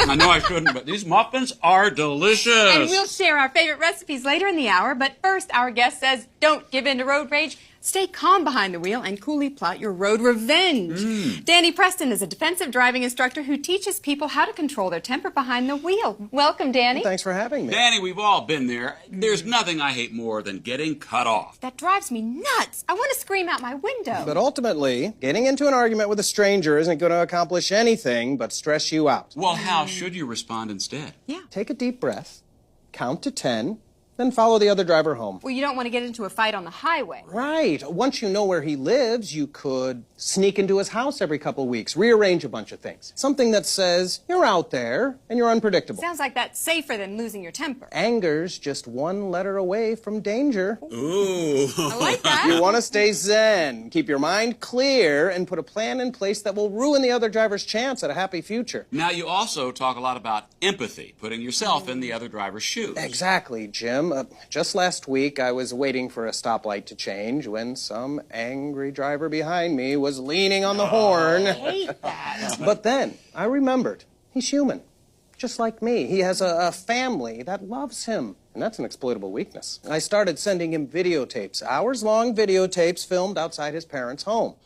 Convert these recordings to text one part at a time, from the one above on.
I know I shouldn't, but these muffins are delicious. And we'll share our favorite recipes later in the hour, but first our guest says don't give in to road rage. Stay calm behind the wheel and coolly plot your road revenge. Danny Preston is a defensive driving instructor who teaches people how to control their temper behind the wheel. Welcome, Danny. Thanks for having me. Danny, we've all been there. There's nothing I hate more than getting cut off. That drives me nuts. I want to scream out my window. But ultimately, getting into an argument with a stranger isn't going to accomplish anything but stress you out. Well, how should you respond instead? Yeah. Take a deep breath, count to 10, then follow the other driver home. Well, you don't want to get into a fight on the highway. Right. Once you know where he lives, you could sneak into his house every couple weeks, rearrange a bunch of things. Something that says, you're out there and you're unpredictable. Sounds like that's safer than losing your temper. Anger's just one letter away from danger. Ooh. I like that. You want to stay zen, keep your mind clear, and put a plan in place that will ruin the other driver's chance at a happy future. Now, you also talk a lot about empathy, putting yourself in the other driver's shoes. Exactly, Jim. Just last week, I was waiting for a stoplight to change when some angry driver behind me was leaning on the horn. I hate that. But then I remembered he's human, just like me. He has a family that loves him, and that's an exploitable weakness. I started sending him videotapes, hours-long videotapes filmed outside his parents' home.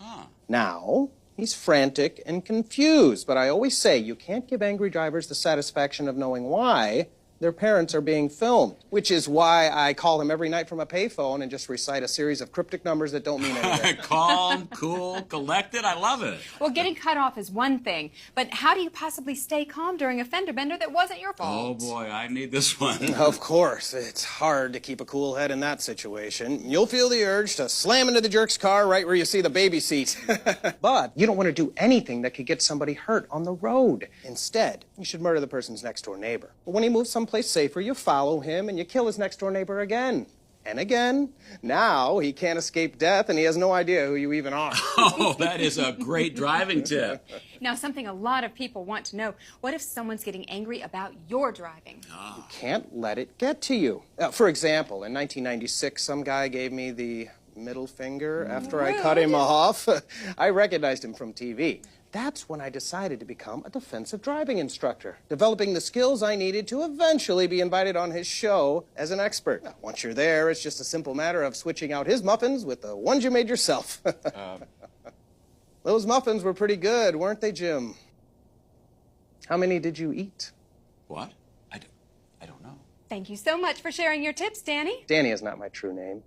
Now, he's frantic and confused, but I always say you can't give angry drivers the satisfaction of knowing why their parents are being filmed, which is why I call him every night from a payphone and just recite a series of cryptic numbers that don't mean anything. Calm, cool, collected. I love it. Well, getting cut off is one thing, but how do you possibly stay calm during a fender bender that wasn't your Oh, fault? boy, I need this one. Of course, it's hard to keep a cool head in that situation. You'll feel the urge to slam into the jerk's car right where you see the baby seat. But you don't want to do anything that could get somebody hurt on the road. Instead, you should murder the person's next-door neighbor. But when he moves someplace safer, you follow him and you kill his next-door neighbor again. And again. Now he can't escape death and he has no idea who you even are. Oh, that is a great driving tip. Now, something a lot of people want to know. What if someone's getting angry about your driving? You can't let it get to you. For example, in 1996, some guy gave me the middle finger after I cut him off. I recognized him from TV. That's when I decided to become a defensive driving instructor, developing the skills I needed to eventually be invited on his show as an expert. Once you're there, it's just a simple matter of switching out his muffins with the ones you made yourself. Those muffins were pretty good, weren't they, Jim? How many did you eat? What? I don't know. Thank you so much for sharing your tips, Danny. Danny is not my true name.